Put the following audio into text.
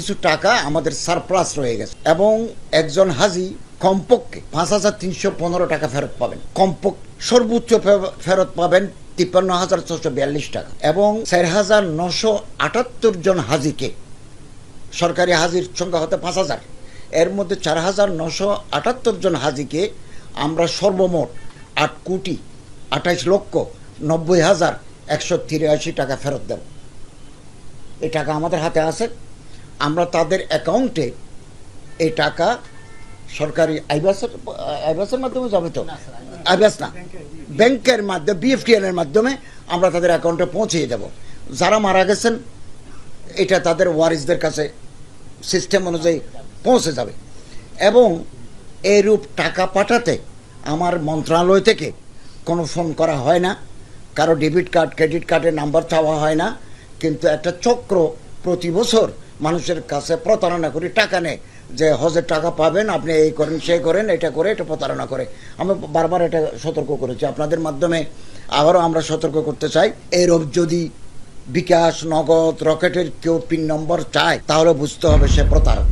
কিছু টাকা আমাদের সারপ্লাস রয়ে গেছে এবং একজন হাজি কমপক্ষে 5,315 টাকা ফেরত পাবেন, কমপক্ষে সর্বোচ্চ ফেরত পাবেন 53,642 টাকা এবং 4,978 জন হাজিকে, সরকারি হাজির সংখ্যা হতে 5,000, এর মধ্যে 4,978 জন হাজিকে আমরা সর্বমোট 8,28,90,183 টাকা ফেরত দেব। এই টাকা আমাদের হাতে আছে, আমরা তাদের অ্যাকাউন্টে এই টাকা সরকারি আইবাসের মাধ্যমে যাবে তো, আইবাস না, ব্যাংকের মাধ্যমে, BFTN এর মাধ্যমে আমরা তাদের অ্যাকাউন্টে পৌঁছিয়ে দেব। যারা মারা গেছেন এটা তাদের ওয়ারিসদের কাছে সিস্টেম অনুযায়ী পৌঁছে যাবে। এবং এরূপ টাকা পাঠাতে আমার মন্ত্রণালয় থেকে কোনো ফোন করা হয় না, কারো ডেবিট কার্ড ক্রেডিট কার্ডের নাম্বার চাওয়া হয় না, কিন্তু একটা চক্র প্রতি বছর মানুষের কাছে প্রতারণা করে টাকা নেয় যে হজের টাকা পাবেন, আপনি এই করেন সেই করেন, এটা করে, এটা প্রতারণা করে। আমি বারবার এটা সতর্ক করেছি, আপনাদের মাধ্যমে আবারও আমরা সতর্ক করতে চাই, এরূপ যদি বিকাশ, নগদ, রকেটের কেউ পিন নম্বর চায় তাহলে বুঝতে হবে সে প্রতারক।